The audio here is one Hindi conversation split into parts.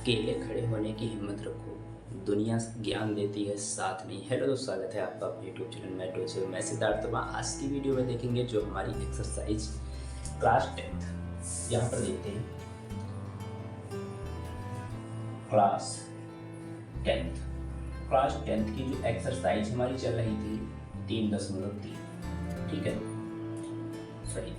अकेले खड़े होने की हिम्मत रखो, दुनिया ज्ञान देती है साथ नहीं। हेलो दोस्तों, स्वागत है आपका अपने यूट्यूब चैनल मेट्रो से। मैं सिद्धार्थ वर्मा। आज की वीडियो में देखेंगे जो हमारी एक्सरसाइज क्लास 10th, यहाँ पर देखते हैं क्लास 10th की जो एक्सरसाइज हमारी चल रही थी 3.3, ठीक है। सही,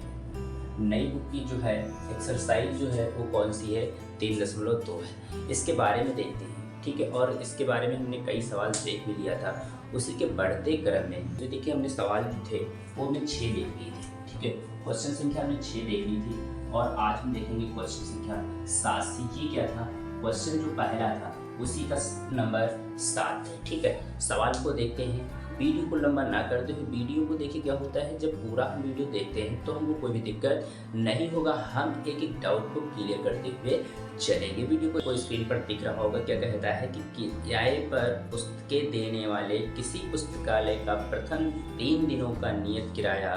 नई बुक की जो है एक्सरसाइज जो है वो कौन सी है, 3.2 है। इसके बारे में देखते हैं, ठीक है। और इसके बारे में हमने कई सवाल देख भी लिया था। उसी के बढ़ते क्रम में जो देखिए हमने सवाल जो थे वो हमने 6 देख लिए थे, ठीक है। क्वेश्चन संख्या हमने 6 देख ली थी और आज हम देखेंगे क्वेश्चन संख्या 7। सीखिए क्या था, क्वेश्चन जो पहला था उसी का नंबर 7 है, ठीक है। सवाल को देखते हैं, वीडियो को लंबा ना करते हुए वीडियो को देखिए। क्या होता है, जब पूरा हम वीडियो देखते हैं तो हमको कोई भी दिक्कत नहीं होगा, हम एक एक डाउट को क्लियर करते हुए चलेंगे। वीडियो को कोई स्क्रीन पर दिख रहा होगा, क्या कहता है कि किराए पर पुस्तकें देने वाले किसी पुस्तकालय का प्रथम 3 दिनों का नियत किराया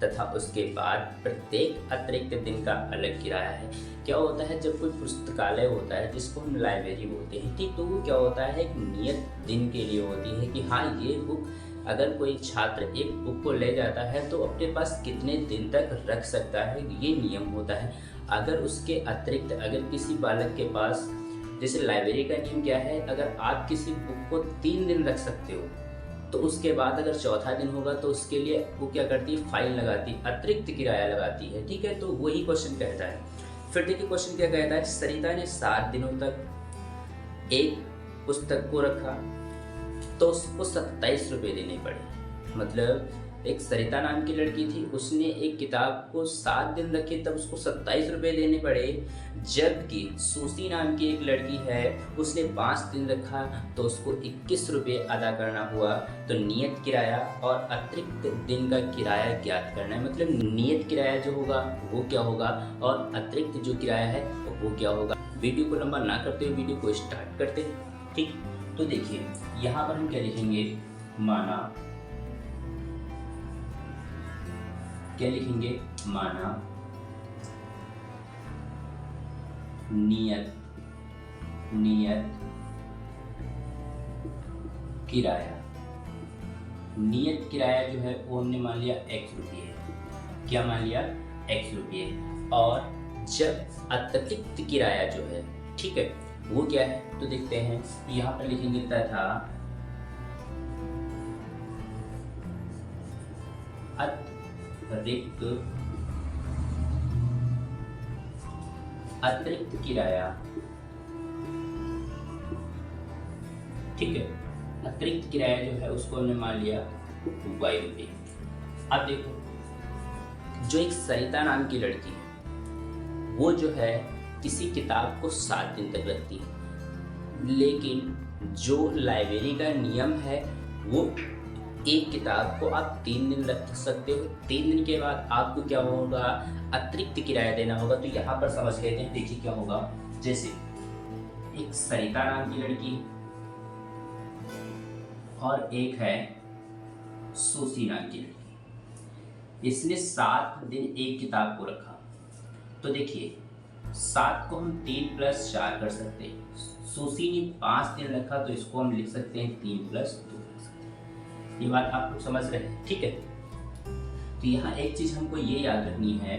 तथा उसके बाद प्रत्येक अतिरिक्त दिन का अलग किराया है। क्या होता है, जब कोई पुस्तकालय होता है जिसको हम लाइब्रेरी बोलते हैं, ठीक, तो वो क्या होता है एक नियत दिन के लिए होती है कि हाँ ये बुक, अगर कोई छात्र एक बुक को ले जाता है तो अपने पास कितने दिन तक रख सकता है, ये नियम होता है। अगर उसके अतिरिक्त अगर किसी बालक के पास, जैसे लाइब्रेरी का नियम क्या है, अगर आप किसी बुक को 3 दिन रख सकते हो तो उसके बाद अगर चौथा दिन होगा तो उसके लिए वो क्या करती है, फाइन लगाती, अतिरिक्त किराया लगाती है, ठीक है। तो वही क्वेश्चन कहता है। फिर देखिए क्वेश्चन क्या कहता है, सरिता ने 7 दिनों तक एक पुस्तक को रखा तो उसको 27 रुपये देने पड़े। मतलब एक सरिता नाम की लड़की थी, उसने एक किताब को 7 दिन रखे तब उसको 27 रुपये देने पड़े। जबकि सुसी नाम की एक लड़की है, उसने 5 दिन रखा तो उसको 21 रुपये अदा करना हुआ। तो नियत किराया और अतिरिक्त दिन का किराया ज्ञात करना है। मतलब नियत किराया जो होगा वो क्या होगा और अतिरिक्त जो किराया है वो क्या होगा। वीडियो को लंबा ना करते हुए वीडियो को स्टार्ट करते हैं, ठीक। तो देखिए यहाँ पर हम क्या लिखेंगे, माना, क्या लिखेंगे, माना नियत किराया। नियत किराया जो है वो हमने मान लिया x रुपये, क्या मान लिया, x रुपये। और जब अतिरिक्त किराया जो है, ठीक है, वो क्या है तो देखते हैं। यहाँ पर लिखेंगे तथा अतिरिक्त किराया, ठीक है। अतिरिक्त किराया जो है उसको हमने मान लिया y रुपये। अब देखो, जो एक सरिता नाम की लड़की है वो जो है किसी किताब को 7 दिन तक रखती है, लेकिन जो लाइब्रेरी का नियम है वो एक किताब को आप 3 दिन रख सकते हो। 3 दिन के बाद आपको क्या होगा, अतिरिक्त किराया देना होगा। तो यहाँ पर समझ लेते हैं, देखिए क्या होगा। जैसे एक सरिता नाम की लड़की और एक है सुसी नाम की लड़की, इसने 7 दिन एक किताब को रखा। तो देखिए 7 को हम 3 + 4 कर सकते हैं। सुसी ने 5 दिन रखा तो इसको हम लिख सकते हैं 3 + 2 लिख सकते हैं। ये बात आप लोग समझ रहे हैं, ठीक है। तो यहाँ एक चीज हमको ये याद रखनी है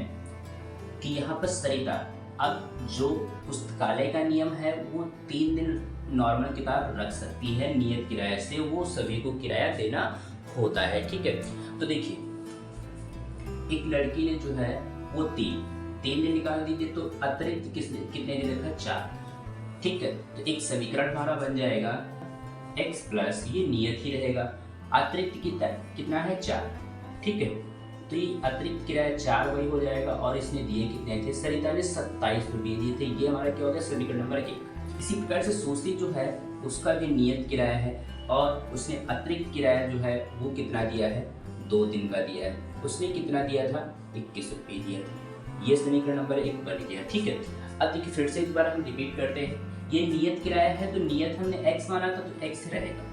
कि यहाँ पर सरिता, अब जो पुस्तकालय का नियम है वो 3 दिन नॉर्मल किताब रख सकती है, नियत किराया से वो सभी को किराया देना होता है, ठीक है। तो देखिए एक लड़की ने जो है वो 3 दिन निकाल दीजिए, तो अतिरिक्त कितने दिन रखा, 4, ठीक है। तो एक समीकरण हमारा बन जाएगा x प्लस ये नियत ही रहेगा, अतिरिक्त कितना है, 4, ठीक है। तो ये अतिरिक्त किराया 4 वही हो जाएगा। और इसने दिए कितने थे, सरिता ने 27 रुपये दिए थे। ये हमारा क्या हो गया, समीकरण नंबर 1। इसी प्रकार से सुसी जो है उसका भी नियत किराया है और उसने अतिरिक्त किराया जो है वो कितना दिया है, 2 दिन का दिया है। उसने कितना दिया था, 21 रुपये दिया था। ये समीकरण नंबर 1 बन गया, ठीक है। अब देखिए फिर से एक बार हम रिपीट करते हैं। ये नियत किराया है तो नियत हमने x माना था तो x रहेगा।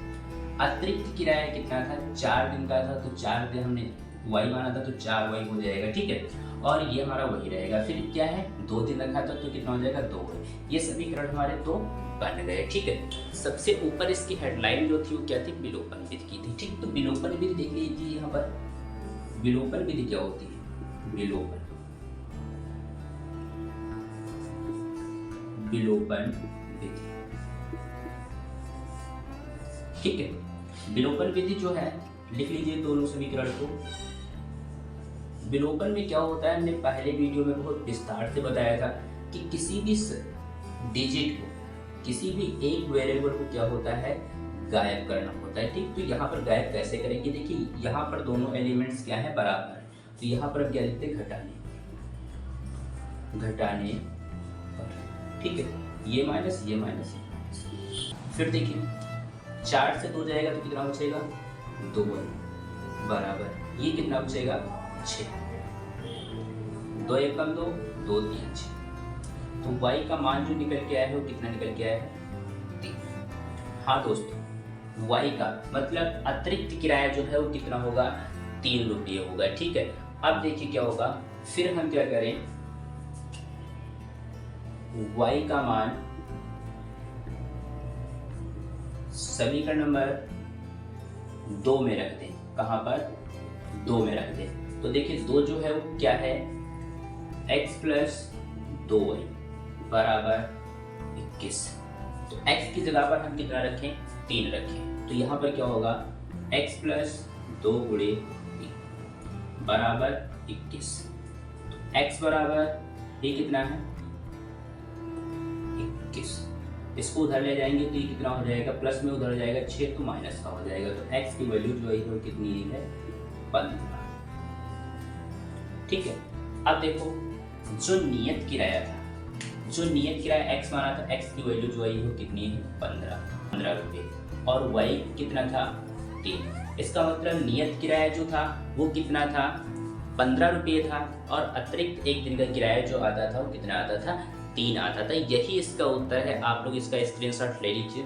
अतिरिक्त किराया कितना था, 4 दिन का था तो 4 दिन हमने y माना था तो 4y हो जाएगा, ठीक है। और ये हमारा वही रहेगा, फिर क्या है 2 दिन रखा था तो कितना हो जाएगा 2 है। ये समीकरण हमारे 2 बन गए, ठीक है। सबसे ऊपर इसकी हेडलाइन जो थी वो क्या थी, विलोपन विधि की थी, ठीक। तो विलोपन विधि देख लीजिए यहाँ पर, विलोपन विधि क्या होती है, विलोपन विधि, ठीक है। विलोपन विधि जो है लिख लीजिए दोनों समीकरण को। विलोपन में क्या होता है, हमने पहले वीडियो में बहुत विस्तार से बताया था कि किसी भी डिजिट को, किसी भी एक वेरिएबल को क्या होता है, गायब करना होता है, ठीक। तो यहाँ पर गायब कैसे करेंगे, देखिए यहाँ पर दोनों एलिमेंट्स क्या है, बराबर है, तो यहाँ पर हम क्या लिखते हैं, घटाने पर, ठीक है। ये माइनस ये माइनस, फिर देखिए 4 से 2 जाएगा तो कितना बचेगा, 2 बराबर, ये कितना बचेगा 6, 2 एकम 2, 2 3 6। तो y का मान जो निकल के आया है वो कितना निकल के आया है, 3। हाँ दोस्तों, y का मतलब अतिरिक्त किराया जो है वो कितना होगा, 3 रुपये होगा, ठीक है। अब देखिए क्या होगा, फिर हम क्या करें, y का मान समीकरण नंबर 2 में रख दें, कहाँ पर, 2 में रख दें। तो देखिए 2 जो है वो क्या है, x प्लस 2y बराबर 21। तो x की जगह पर हम कितना रखें, 3 रखें। तो यहाँ पर क्या होगा, x प्लस 2 गुणे बराबर 21। तो x बराबर ये कितना है, 21। इसको उधर ले जाएंगे तो ये कितना हो जाएगा, प्लस में उधर जाएगा 6 तो माइनस का हो जाएगा। तो x की वैल्यू जो है वो कितनी है, 15, ठीक है। अब देखो जो नियत किराया था, जो नियत किराया x माना था, x की वैल्यू जो है वो कितनी है, 15 रुपये, और y कितना था, 3। इसका मतलब नियत किराया जो था वो कितना था, 15 रुपये था, और अतिरिक्त एक दिन का किराया जो आता था वो कितना आता था, 3 आता था। यही इसका उत्तर है, आप लोग इसका स्क्रीनशॉट ले लीजिए,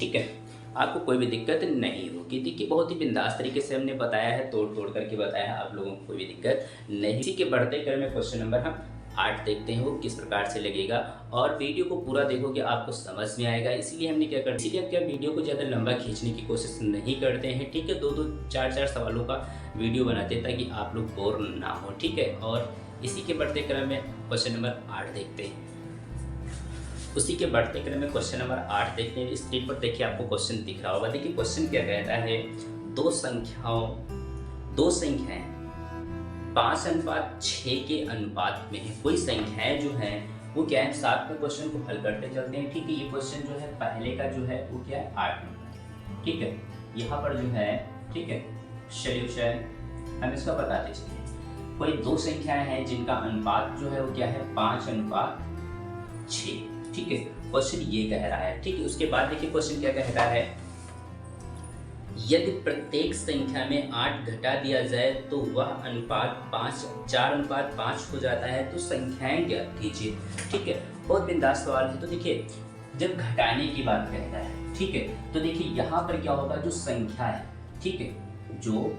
ठीक है। आपको कोई भी दिक्कत नहीं होगी, देखिए बहुत ही बिंदास तरीके से हमने बताया है, तोड़ तोड़ करके बताया है, आप लोगों को कोई भी दिक्कत नहीं। इसी के बढ़ते क्रम में क्वेश्चन नंबर हम 8 देखते हैं वो किस प्रकार से लगेगा, और वीडियो को पूरा देखोगे आपको समझ में आएगा। इसीलिए हमने क्या करते, इसीलिए हम क्या वीडियो को ज़्यादा लंबा खींचने की कोशिश नहीं करते हैं, ठीक है। 2-2 4-4 सवालों का वीडियो बनाते हैं ताकि आप लोग बोर ना हो, ठीक है। और इसी के बढ़ते क्रम में क्वेश्चन नंबर 8 देखते हैं। उसी के बढ़ते क्रम में क्वेश्चन नंबर 8 देखते हैं। स्क्रीन पर देखिए आपको क्वेश्चन दिख रहा होगा। देखिए क्वेश्चन क्या कहता है, दो संख्याएं 5:6 के अनुपात में है। कोई संख्याएं जो है वो क्या है, साथ में क्वेश्चन को हल करते चलते हैं, ठीक है। ये क्वेश्चन जो है पहले का जो है वो क्या है, 8 नंबर, ठीक है। यहाँ पर जो है, ठीक है, सॉल्यूशन हम इसका बताते चलिए। कोई 2 संख्याएं हैं जिनका अनुपात जो है वो क्या है, 5:6, ठीक है। क्वेश्चन ये कह रहा है, ठीक है। उसके बाद देखिए क्वेश्चन क्या कहता है, यदि प्रत्येक संख्या में 8 घटा दिया जाए तो वह अनुपात 4:5 हो जाता है, तो संख्याएं ज्ञात कीजिए, ठीक है। बहुत बिंदास सवाल है। तो देखिए जब घटाने की बात कहता है, ठीक है, तो देखिए यहाँ पर क्या होगा, जो संख्या है, ठीक है, जो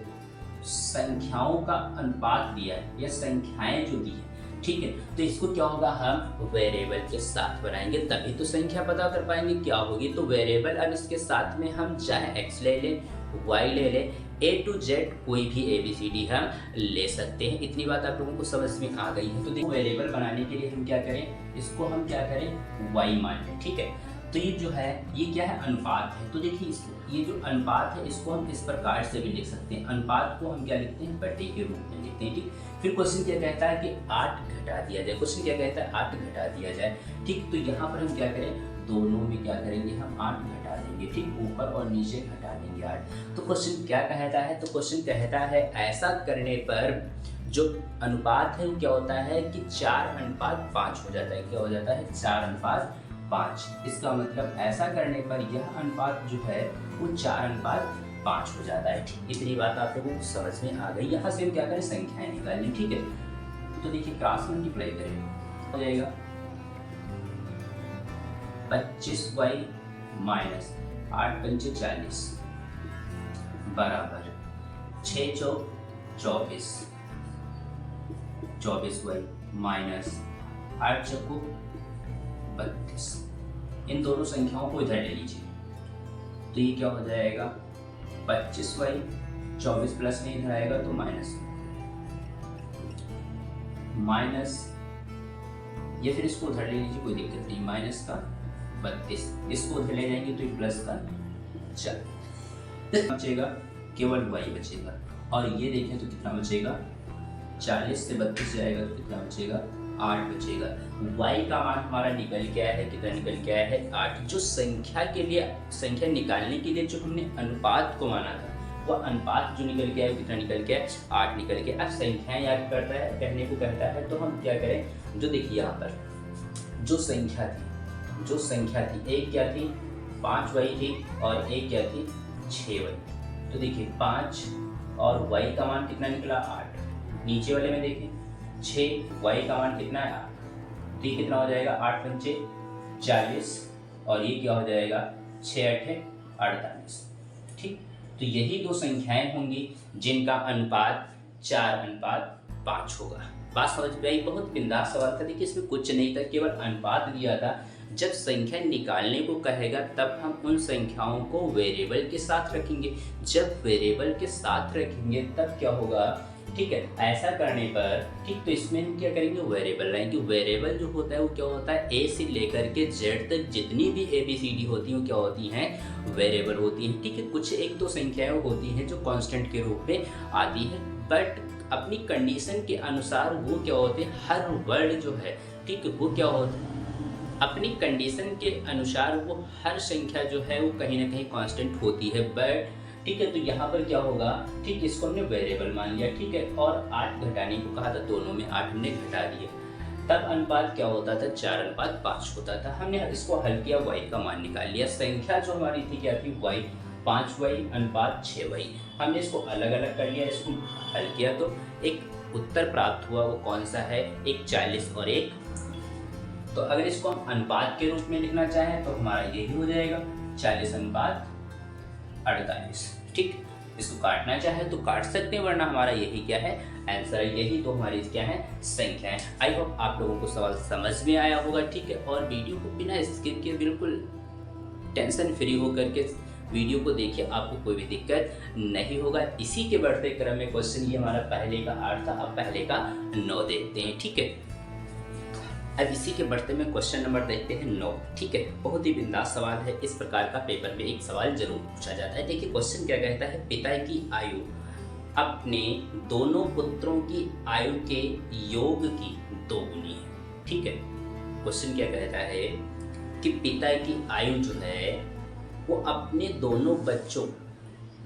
संख्याओं का अनुपात दिया है या संख्याएं जो दी है, ठीक है, तो इसको क्या होगा, हम वेरिएबल के साथ बनाएंगे, तभी तो संख्या पता कर पाएंगे क्या होगी। तो वेरिएबल, अब इसके साथ में हम चाहे x ले लें, y ले लें, A to Z कोई भी ABCD हम ले सकते हैं। इतनी बात आप लोगों को समझ में आ गई है। तो देखो वेरिएबल बनाने के लिए हम क्या करें, इसको हम क्या करें, y मान लें, ठीक है। तो ये जो है ये क्या है, अनुपात है। तो देखिए ये जो अनुपात है इसको हम इस प्रकार से भी लिख सकते हैं। अनुपात को हम क्या लिखते हैं, बटे के रूप में लिखते हैं, ठीक। फिर क्वेश्चन क्या कहता है कि 8 घटा दिया जाए। क्वेश्चन क्या कहता है, 8 घटा दिया जाए, ठीक। तो यहाँ पर हम क्या करें, दोनों में क्या करेंगे, हम 8 घटा देंगे, ठीक। ऊपर और नीचे घटा देंगे 8। तो क्वेश्चन क्या कहता है, तो क्वेश्चन कहता है ऐसा करने पर जो अनुपात है वो क्या होता है कि 4:5 हो जाता है। क्या हो जाता है, 4:5। इसका मतलब ऐसा करने पर यह अनुपात जो है वो 4:5 हो जाता है, ठीक। इतनी बात आप लोगों को समझ में आ गई। यहाँ से हम क्या करें, संख्याएं निकालें, ठीक है। तो देखिए क्रॉस मल्टीप्लाई करें, हो जाएगा 25y - 8×5 = 40, बराबर 6 चौक 24, 24y माइनस 8 चौको 32। इन दोनों संख्याओं को इधर ले लीजिए, तो ये क्या हो जाएगा 25y, 24 प्लस में इधर आएगा तो माइनस ये, फिर इसको उधर ले लीजिए, कोई दिक्कत नहीं, माइनस का 32, इसको उधर ले जाएंगे तो ये प्लस का 4 बचेगा, केवल y बचेगा। और ये देखें तो कितना बचेगा, 40 से 32 जाएगा तो कितना बचेगा 8 बचेगा। y का मान हमारा निकल के आया है, कितना निकल के आया है 8। जो संख्या निकालने के लिए जो हमने अनुपात को माना था, वह अनुपात जो निकल के आया कितना निकल के आया 8 निकल के। अब संख्याएं याद करता है, कहने को कहता है, तो हम क्या करें, जो देखिए यहाँ पर जो संख्या थी एक क्या थी 5y थी और एक क्या थी 6y। तो देखिए 5 और y का मान कितना निकला 8। नीचे वाले में देखें 6y का मान कितना है 8, तो ये कितना हो जाएगा 8 पंचे 40 और ये क्या हो जाएगा 6 8 48। ठीक, तो यही दो संख्याएं होंगी जिनका अनुपात 4:5 होगा। बात समझ में आई? बहुत बिंदास सवाल था। देखिए इसमें कुछ नहीं था, केवल अनुपात दिया था। जब संख्या निकालने को कहेगा तब हम उन संख्याओं को वेरिएबल के साथ रखेंगे। जब वेरिएबल के साथ रखेंगे तब क्या होगा, ठीक है, ऐसा करने पर ठीक, तो इसमें हम क्या करेंगे वेरिएबल लाएंगे। वेरिएबल जो होता है वो क्या होता है, ए से लेकर के जेड तक जितनी भी ABCD होती हैं वो क्या होती हैं, वेरिएबल होती हैं। ठीक है, कुछ एक दो संख्याएं होती हैं जो कांस्टेंट के रूप में आती है, बट अपनी कंडीशन के अनुसार वो क्या होते हैं, हर वर्ड जो है ठीक है वो क्या होता है, अपनी कंडीशन के अनुसार वो हर संख्या जो है वो कहीं ना कहीं कांस्टेंट होती है। बट ठीक है, तो यहाँ पर क्या होगा, ठीक, इसको हमने वेरिएबल मान लिया, ठीक है, और 8 घटाने को कहा था, दोनों में 8 हमने घटा दिया। तब अनुपात क्या होता था 4:5 होता था। हमने इसको हल किया, y का मान निकाल लिया। संख्या जो हमारी थी क्या थी, y 5y/6y। हमने इसको अलग अलग कर लिया, इसको हल किया तो एक उत्तर प्राप्त हुआ। वो कौन सा है, एक 40 और एक। तो अगर इसको हम अनुपात के रूप में लिखना चाहें तो हमारा यही हो जाएगा 40:48। ठीक, इसको काटना चाहे तो काट सकते हैं, वरना हमारा यही क्या है आंसर है। यही तो हमारी क्या है संख्याएं। आई होप आप लोगों को सवाल समझ में आया होगा। ठीक है, और वीडियो को बिना स्किप किए बिल्कुल टेंशन फ्री होकर के वीडियो को देखिए, आपको कोई भी दिक्कत नहीं होगा। इसी के बढ़ते क्रम में क्वेश्चन ये हमारा पहले का 8 था, अब पहले का 9 देखते हैं। ठीक है, अब इसी के बढ़ते में क्वेश्चन नंबर देखते हैं 9। ठीक है, बहुत ही बिंदास सवाल है। इस प्रकार का पेपर में एक सवाल जरूर पूछा जाता है। देखिए क्वेश्चन क्या कहता है, पिता की आयु अपने दोनों पुत्रों की आयु के योग की 2 गुनी है। ठीक है, क्वेश्चन क्या कहता है कि पिता की आयु जो है वो अपने दोनों बच्चों,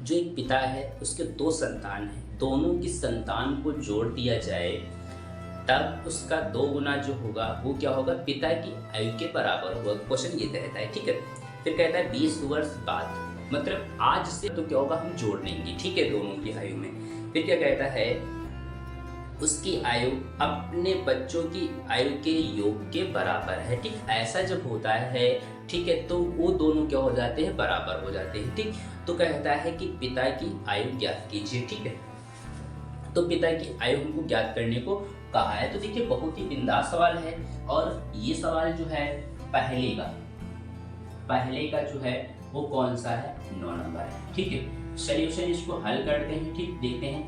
जो एक पिता है उसके 2 संतान हैं, दोनों की संतान को जोड़ दिया जाए तब उसका 2 गुना जो होगा वो क्या होगा, पिता की आयु के बराबर होगा। क्वेश्चन ये कहता है। ठीक है, फिर कहता है 20 वर्ष बाद, मतलब आज से तो क्या होगा हम जोड़ लेंगे। ठीक है, दोनों की आयु में। फिर क्या कहता है, उसकी आयु अपने बच्चों की आयु के योग के बराबर है। ठीक, ऐसा जब होता है ठीक है तो वो दोनों क्या हो जाते हैं, बराबर हो जाते हैं। ठीक, तो कहता है कि पिता की आयु ज्ञात कीजिए। ठीक है, तो पिता की आयु हमको ज्ञात करने को कहा है। तो देखिए बहुत ही बिंदास सवाल है, और ये सवाल जो है पहले का जो है वो कौन सा है, 9 नंबर है। ठीक है, सॉल्यूशन इसको हल करते हैं। ठीक, देखते हैं।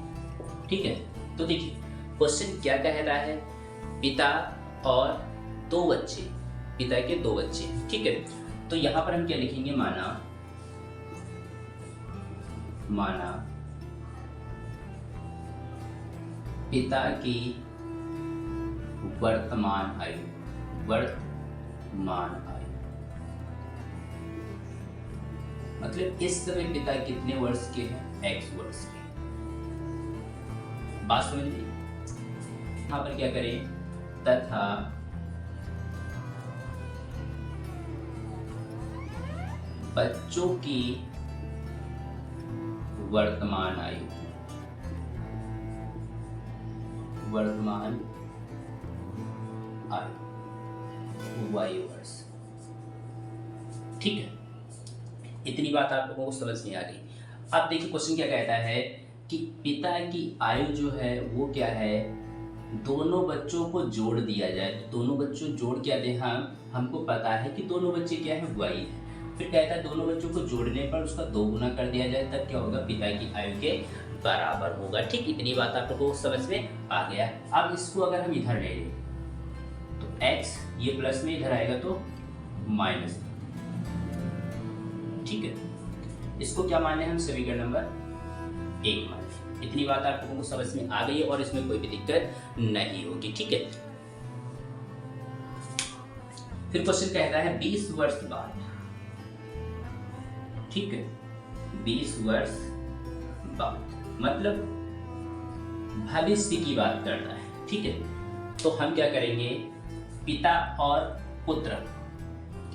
ठीक है, तो देखिए क्वेश्चन क्या कहता है, पिता और 2 बच्चे, पिता के 2 बच्चे। ठीक है, तो यहाँ पर हम क्या लिखेंगे, माना पिता की वर्तमान आयु, मतलब इस समय पिता कितने वर्ष के हैं, x वर्ष के। बात समझ ली। यहाँ पर क्या करें, तथा बच्चों की वर्तमान आयु y वर्ष। ठीक है, इतनी बात आप लोगों को समझ नहीं आ रही। अब देखिए क्वेश्चन क्या कहता है कि पिता की आयु जो है वो क्या है, दोनों बच्चों को जोड़ दिया जाए। तो दोनों बच्चों जोड़ क्या दे, हमको पता है कि दोनों बच्चे क्या है, वाई है। फिर कहता है दोनों बच्चों को जोड़ने पर उसका 2 गुना कर दिया जाए, तब क्या होगा, पिता की आयु के बराबर होगा। ठीक, इतनी बात आप लोगों को समझ में आ गया। अब इसको अगर हम इधर ले लें तो x ये प्लस में इधर आएगा तो माइनस। ठीक है, इसको क्या मान लें हम, समीकरण नंबर 1 मान लें। इतनी बात आप लोगों को समझ में आ गई है और इसमें कोई भी दिक्कत नहीं होगी। ठीक है, फिर क्वेश्चन कहता है 20 वर्ष बाद। ठीक है, 20 वर्ष बाद मतलब भविष्य की बात करता है। ठीक है, तो हम क्या करेंगे, पिता और पुत्र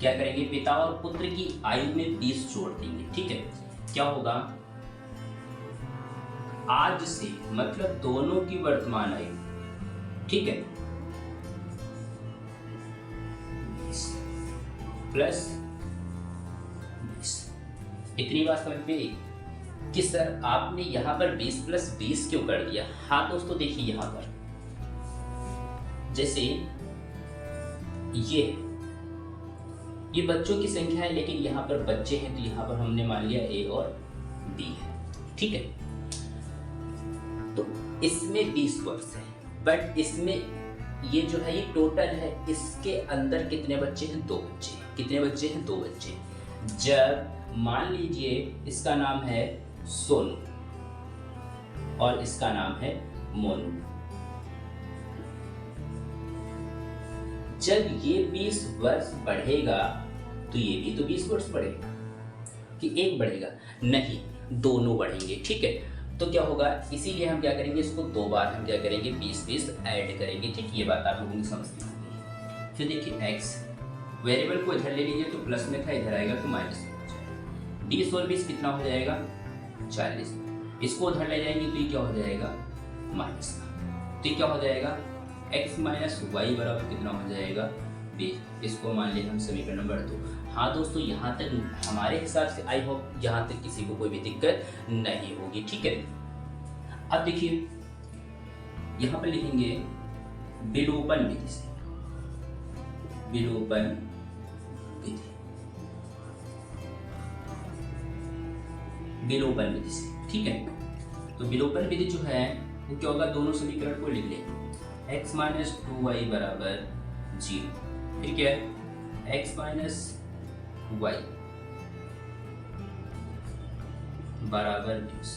क्या करेंगे, पिता और पुत्र की आयु में 20 जोड़ देंगे। ठीक है, क्या होगा, आज से मतलब दोनों की वर्तमान आयु, ठीक है, प्लस 20। इतनी बात समझ में आई कि सर आपने यहां पर 20 प्लस 20 क्यों कर दिया। हाँ दोस्तों देखिए, यहां पर जैसे ये बच्चों की संख्या है, लेकिन यहाँ पर बच्चे हैं तो यहाँ पर हमने मान लिया A और B है। ठीक है, तो इसमें 20 वर्ष है, बट इसमें ये जो है ये टोटल है, इसके अंदर कितने बच्चे हैं, 2 बच्चे। कितने बच्चे हैं, 2 बच्चे। जब मान लीजिए इसका नाम है सोनू और इसका नाम है मोनू, जब ये 20 वर्ष बढ़ेगा तो ये भी तो 20 वर्ष बढ़ेगा कि एक बढ़ेगा, नहीं दोनों बढ़ेंगे। ठीक है, तो क्या होगा, इसीलिए हम क्या करेंगे, इसको 2 बार हम क्या करेंगे, 20 ऐड करेंगे। ठीक, ये बात आप लोगों को समझ में आ गई। फिर देखिए x वेरिएबल को इधर ले लीजिए तो प्लस में था, इधर आएगा तो माइनस में हो जाएगा। 20 और 20 कितना हो जाएगा, 40। इसको उधर ले जाएंगे तो ये क्या हो जाएगा, माइनस का। तो ये क्या हो जाएगा, x माइनस वाई बराबर कितना हो जाएगा, 20। इसको मान लिया हम समीकरण नंबर 2। हाँ दोस्तों, यहाँ तक हमारे हिसाब से आई होप यहाँ तक किसी को कोई भी दिक्कत नहीं होगी। ठीक है, अब देखिए यहाँ पर लिखेंगे विलोपन विधि से, विलोपन विधि, विलोपन विधि से। ठीक है, तो विलोपन विधि जो है वो क्या होगा, दोनों समीकरण को लिख लेंगे, x माइनस 2y बराबर 0। फिर क्या है, x माइनस y बराबर 20।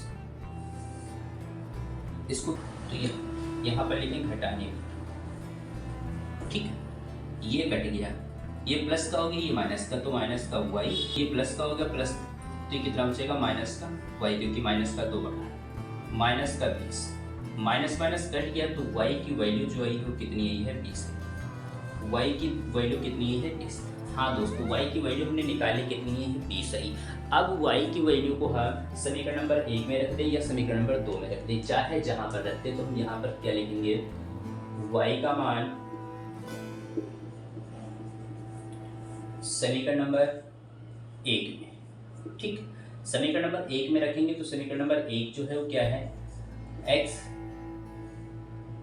इसको तो यहाँ पर लिखेंगे घटाने में। ठीक है, ये कट गया, ये प्लस का हो गया, ये माइनस का, तो माइनस का y, ये प्लस का हो गया, प्लस तो ये कितना बचेगा, माइनस का y, क्योंकि माइनस का 2 बढ़ा, माइनस का 20, माइनस माइनस कट गया तो y की वैल्यू जो आई वो कितनी आई है, 20। y की वैल्यू कितनी है, 20। हाँ दोस्तों, y की वैल्यू हमने निकाली, कितनी है, 20 आई। अब y की वैल्यू को हम समीकरण नंबर 1 में रख दें या समीकरण नंबर 2 में रख दें, चाहे जहां पर रखते, तो हम यहाँ पर क्या लिखेंगे, y का मान समीकरण नंबर 1 में। ठीक, समीकरण नंबर 1 में रखेंगे तो समीकरण नंबर 1 जो है वो क्या है, x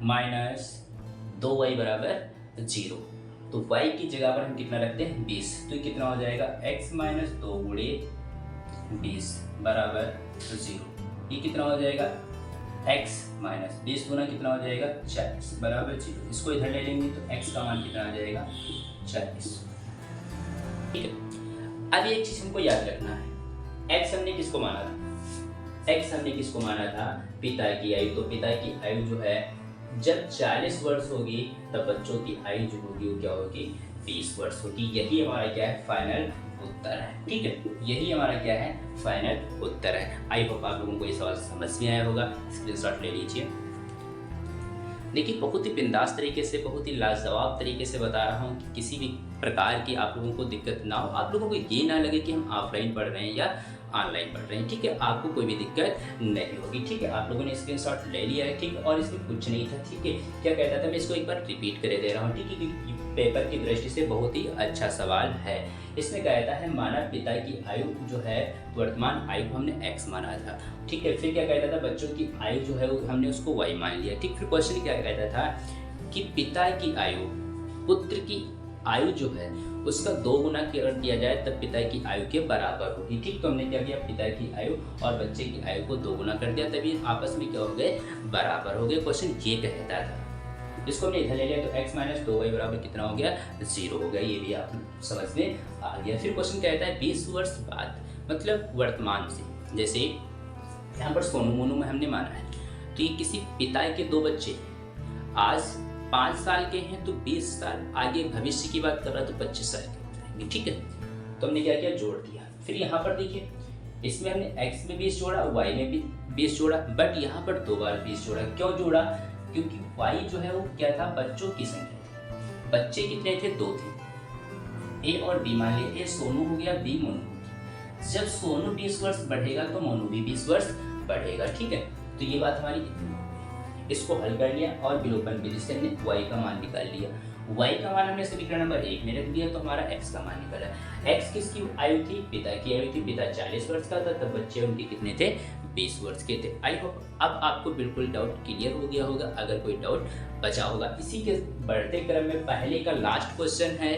माइनस 2y बराबर 0। तो y की जगह पर हम कितना रखते हैं, 20। तो ये कितना हो जाएगा, x माइनस 2 गुणे 20 बराबर 0। ये कितना हो जाएगा, x माइनस 20 गुना कितना हो जाएगा, 40 बराबर 0। इसको इधर ले लेंगे तो x का मान कितना आ जाएगा, 40। ठीक है, अब एक चीज हमको याद रखना है, x हमने किसको माना था, x हमने किसको माना था, पिता की आयु। तो पिता की आयु जो है जब 40 वर्ष होगी तब बच्चों की आयु जो होगी वो क्या होगी, 20 वर्ष होगी। यही हमारा क्या है, फाइनल उत्तर है। ठीक है, यही हमारा क्या है, फाइनल उत्तर है। आई होप आप लोगों को ये सवाल समझ में आया होगा, स्क्रीनशॉट ले लीजिए। देखिए, बहुत ही बिंदास तरीके से, बहुत ही लाजवाब तरीके से बता रहा हूँ कि किसी भी प्रकार की आप लोगों को दिक्कत ना हो, आप लोगों को ये ना लगे कि हम ऑफलाइन पढ़ रहे हैं या ऑनलाइन पढ़ रहे हैं। ठीक है, आपको कोई भी दिक्कत नहीं होगी। ठीक है, आप लोगों ने स्क्रीनशॉट ले लिया है। ठीक है, और इसमें कुछ नहीं था। ठीक है, क्या कहता था, मैं इसको एक बार रिपीट करे दे रहा हूँ। ठीक है, पेपर की दृष्टि से बहुत ही अच्छा सवाल है। इसमें कहता है मानव पिता की आयु जो है वर्तमान आयु को हमने x माना था, ठीक है। फिर क्या कहता था, बच्चों की आयु जो है वो हमने उसको y मान लिया, ठीक। फिर क्वेश्चन क्या कहता था कि पिता की आयु पुत्र की आयु जो है उसका 2 गुना कर दिया जाए तब पिता की आयु के बराबर होगी, ठीक। तो हमने क्या किया, पिता की आयु और बच्चे की आयु को 2 गुना कर दिया, तभी आपस में क्या हो गए, बराबर हो गए। क्वेश्चन ये कहता था, इसको हमने इधर ले लिया तो x माइनस 2y बराबर कितना हो गया, 0 हो गया। ये भी आप समझ में आ गया। फिर क्वेश्चन कहता है 20 वर्ष बाद, मतलब वर्तमान से, जैसे यहाँ पर सोनू मोनू में हमने माना है, तो ये किसी पिता के 2 बच्चे आज 5 साल के हैं, तो 20 साल आगे भविष्य की बात कर रहा है तो 25 साल के हो जाएंगे, ठीक है। तो हमने क्या किया, जोड़ दिया। फिर यहाँ पर देखिए, इसमें हमने x में 20 जोड़ा, y में भी 20 जोड़ा, बट यहाँ पर 2 बार 20 जोड़ा। क्यों जोड़ा, क्योंकि y जो है वो क्या था, बच्चों की संख्या थी। बच्चे कितने थे, 2 थे। a और b मान लिए, a सोनू हो गया, b मोनू हो गया। जब सोनू 20 वर्ष बढ़ेगा तो मोनू भी 20 वर्ष बढ़ेगा, ठीक है। तो ये बात हमारी इतनी हो गई। इसको हल कर लिया और विलोपन विधि से हमने y का मान निकाल लिया। y का मान हमने समीकरण नंबर 1 में रख दिया, तो हमारा x का मान निकला। x किसकी आयु थी, पिता की आयु थी। पिता 40 वर्ष का था, तब बच्चे उनके कितने थे, 20 वर्ष के थे। आई होप अब आपको बिल्कुल डाउट क्लियर हो गया होगा। अगर कोई डाउट बचा होगा, इसी के बढ़ते क्रम में पहले का लास्ट क्वेश्चन है,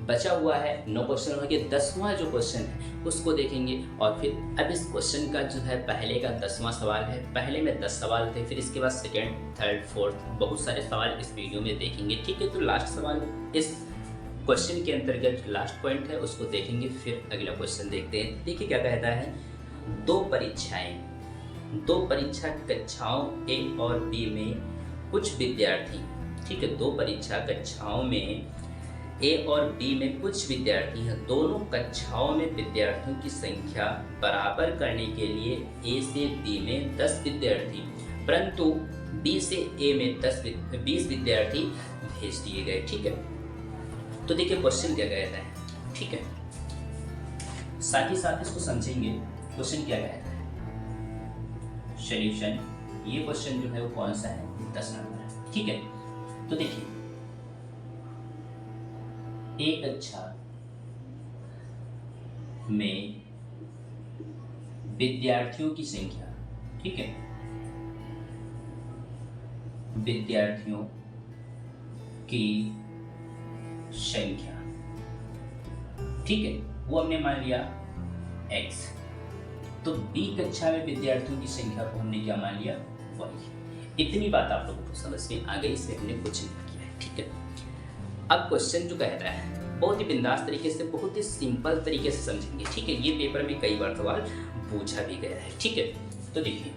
बचा हुआ है 9 क्वेश्चन हो गए। 10वां जो क्वेश्चन है उसको देखेंगे और फिर अब इस क्वेश्चन का जो है पहले का 10वां सवाल है। पहले में 10 सवाल थे, फिर इसके बाद सेकंड, थर्ड, फोर्थ बहुत सारे सवाल इस वीडियो में देखेंगे, ठीक है। तो लास्ट सवाल इस क्वेश्चन के अंतर्गत लास्ट पॉइंट है, उसको देखेंगे, फिर अगला क्वेश्चन देखते हैं। देखिए क्या कहता है, 2 परीक्षा कक्षाओं ए और बी में कुछ विद्यार्थी, ठीक है। 2 परीक्षा कक्षाओं में ए और बी में कुछ विद्यार्थी हैं। दोनों कक्षाओं में विद्यार्थियों की संख्या बराबर करने के लिए ए से बी में 10 विद्यार्थी, परंतु बी से ए में 20 विद्यार्थी भेज दिए गए, ठीक है। तो देखिए क्वेश्चन क्या कहता है, ठीक है। साथ ही साथ इसको समझेंगे क्वेश्चन क्या कहता है। सॉल्यूशन, ये क्वेश्चन जो है वो कौन सा है, 10 नंबर है, ठीक है। तो देखिए एक कक्षा में विद्यार्थियों की संख्या, ठीक है, विद्यार्थियों की संख्या, ठीक है, वो हमने मान लिया x। तो b कक्षा में विद्यार्थियों की संख्या को हमने क्या मान लिया, y। इतनी बात आप लोगों को समझ में आ गई, इसमें हमने कुछ नहीं किया है, ठीक है। अब क्वेश्चन जो कहता है बहुत ही बिंदास तरीके से, बहुत ही सिंपल तरीके से समझेंगे, ठीक है। ये पेपर में कई बार सवाल पूछा भी गया है, ठीक है। तो देखिए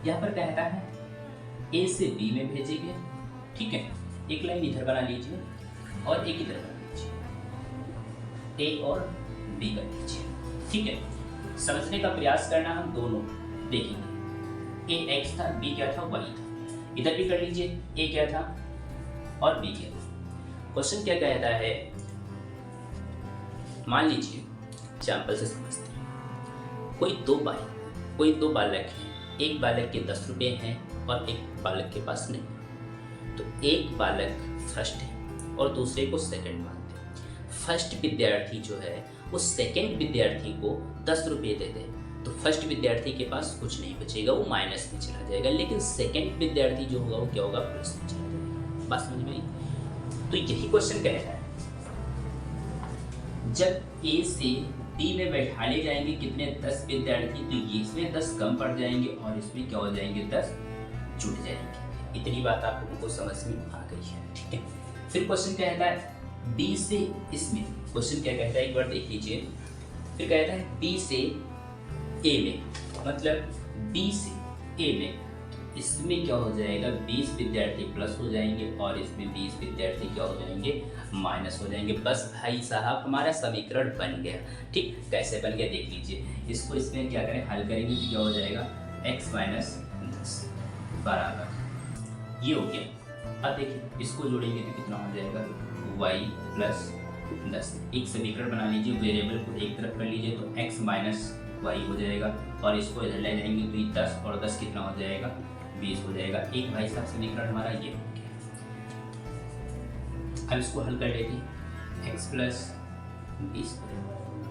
यहाँ पर कहता है ए से बी में भेजेंगे, ठीक है। एक लाइन इधर बना लीजिए और एक इधर बना लीजिए, ए और बी कर लीजिए, ठीक है। समझने का प्रयास करना, हम दोनों देखेंगे। ए एक्स था, बी क्या था, वाई था। इधर भी कर लीजिए, ए क्या था और बी क्या था। क्वेश्चन क्या कहता है, मान लीजिए एग्जाम्पल से समझते हैं। कोई दो बालक हैं, एक बालक के 10 रुपये हैं और एक बालक के पास नहीं। तो एक बालक फर्स्ट है और दूसरे को सेकंड मानते हैं। फर्स्ट विद्यार्थी जो है वो सेकंड विद्यार्थी को 10 रुपये दे दे, तो फर्स्ट विद्यार्थी के पास कुछ नहीं बचेगा, वो माइनस में चला जाएगा। लेकिन सेकंड विद्यार्थी जो होगा वो क्या होगा, प्लस में चला जाएगा। बात समझ में आई? तो यही क्वेश्चन कह रहा है, जब ए से बी में बैठाने जाएंगे कितने, 10 विद्यार्थी, तो ये इसमें 10 कम पड़ जाएंगे और इसमें क्या हो जाएंगे, 10 जुड़ जाएंगे। इतनी बात आप लोगों को समझ में आ गई है, ठीक है। फिर क्वेश्चन कहता है बी से इसमें, क्वेश्चन क्या कहता है एक बार देख लीजिए। फिर कहता है बी से ए में, मतलब बी से ए में, इसमें क्या हो जाएगा, 20 विद्यार्थी प्लस हो जाएंगे और इसमें 20 विद्यार्थी क्या हो जाएंगे, माइनस हो जाएंगे। बस भाई साहब हमारा समीकरण बन गया, ठीक। कैसे बन गया देख लीजिए। इसको इसमें क्या करें, हल करेंगे तो क्या हो जाएगा, x माइनस 10 बराबर, ये हो गया। अब देखिए इसको जोड़ेंगे तो कितना हो जाएगा, y प्लस 10। एक समीकरण बना लीजिए, वेरिएबल को एक तरफ कर लीजिए तो x माइनस y हो जाएगा और इसको इधर ले जाएंगे तो ये 10 और 10 कितना हो जाएगा, 20 हो जाएगा। एक भाई साहब समीकरण हमारा ये हो गया। अब इसको हल कर लेते हैं। x प्लस 20,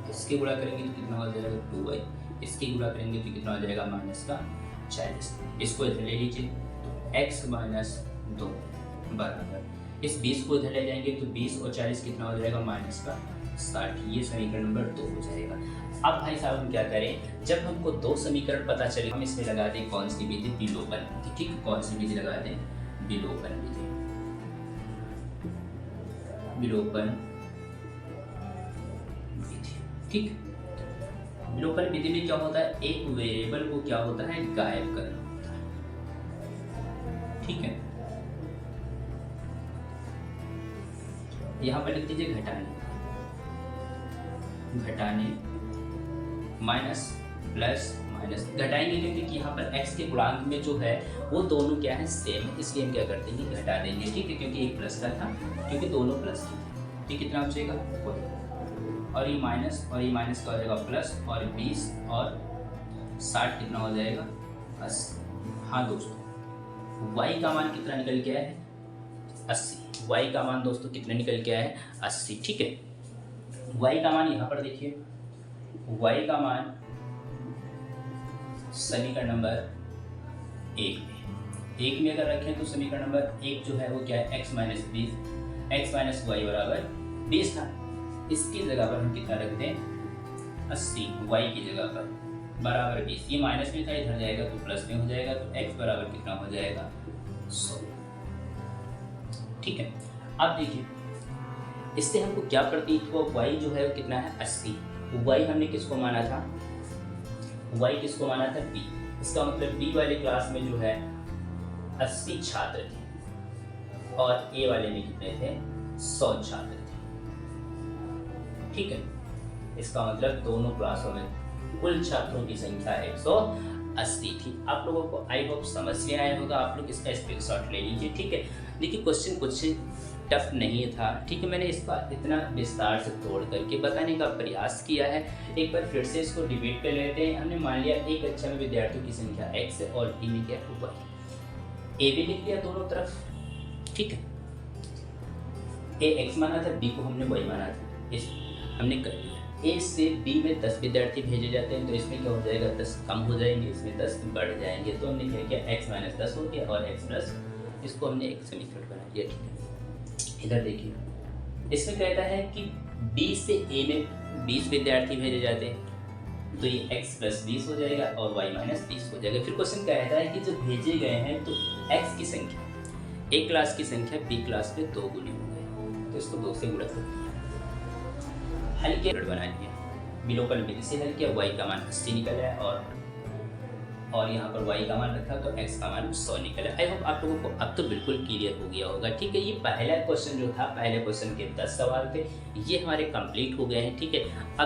इसके गुणा करेंगे तो कितना हो जाएगा 2y, इसके गुणा करेंगे तो कितना हो जाएगा -40। इसको इधर ले लीजिए तो x माइनस 2 बराबर, इस 20 को इधर ले जाएंगे तो 20 और 40 कितना हो जाएगा -60। ये समीकरण नंबर 2 हो जाएगा। अब भाई साहब हम क्या करें, जब हमको दो समीकरण पता चले हम इसमें लगा दें कौन सी विधि, विलोपन विधि। ठीक है, कौन सी विधि लगा दें, विलोपन विधि। विलोपन विधि, ठीक। विलोपन विधि में क्या होता है, एक वेरिएबल को क्या होता है, गायब करना होता है। ठीक है, यहां पर लिख दीजिए घटाने, घटाने माइनस प्लस माइनस, घटाएंगे क्योंकि यहाँ पर x के गुणांक में जो है वो दोनों क्या है, सेम है, इसलिए हम क्या कर देंगे, घटा देंगे। ठीक है, क्योंकि एक प्लस का था, क्योंकि दोनों प्लस के थे। ठीक, कितना हो जाएगा, और ये माइनस और ये माइनस का हो जाएगा प्लस, और 20 और 60 कितना हो जाएगा 80। हाँ दोस्तों, y का मान कितना निकल के आया है 80। y का मान दोस्तों कितना निकल के आया है 80। ठीक है, y का मान यहाँ पर देखिए, y का मान समीकरण नंबर 1 में अगर रखें तो समीकरण नंबर 1 जो है वो क्या है, x minus 20, x minus y बराबर 20 था। इसकी जगह पर हम कितना रखते हैं 80, y की जगह पर बराबर 20। ये माइनस में था, इधर जाएगा तो प्लस में हो जाएगा, तो x बराबर कितना हो जाएगा 100। ठीक है, अब देखिए इससे हमको क्या प्रतीत हुआ, y जो है वो कितना है 80। y हमने किसको माना था, y किसको माना था b। इसका मतलब b वाले क्लास में जो है 80 छात्र थे और a वाले में कितने थे 100 छात्र थे। ठीक है, इसका मतलब दोनों क्लासों में कुल छात्रों की संख्या 180 थी। आप लोगों को आई होप समझ में आया होगा, आप लोग इसका स्क्रीनशॉट ले लीजिए। ठीक है, देखिए क्वेश्चन कुछ टफ नहीं था। ठीक है, मैंने इसका इतना विस्तार से तोड़ करके बताने का प्रयास किया है। एक बार फिर से इसको डिबेट कर लेते हैं। हमने मान लिया एक कक्षा में विद्यार्थियों की संख्या x है और b में क्या हुआ, a भी लिख लिया दोनों तरफ। ठीक है, a x माना था, b को हमने y माना था, इस हमने कर लिया। a से b में 10 विद्यार्थी भेजे जाते हैं तो इसमें क्या हो जाएगा 10 कम हो जाएंगे, इसमें 10 बढ़ जाएंगे। तो हमने क्या किया, x माइनस 10 हो गया और x प्लस, इसको हमने एक समीकरण बना दिया। ठीक है, इधर देखिए इसमें कहता है कि b से a में 20 विद्यार्थी भेजे जाते हैं तो ये x प्लस 20 हो जाएगा और y माइनस 20 हो जाएगा। फिर क्वेश्चन कहता है कि जब भेजे गए हैं तो x की संख्या a क्लास की संख्या b क्लास पे 2 गुनी हो गई, तो इसको 2 से गुणा कर दिया, हल किया, बना लिया, विलोपन विधि से हल किया। y का मान 80 निकल आया और यहाँ पर y का मान रखा तो x का मान 100 निकला। आई होप आप लोगों को अब तो बिल्कुल क्लियर हो गया होगा। ठीक है, ये पहला क्वेश्चन जो था, पहले क्वेश्चन के 10 सवाल थे, ये हमारे कंप्लीट हो गए हैं। ठीक है, अब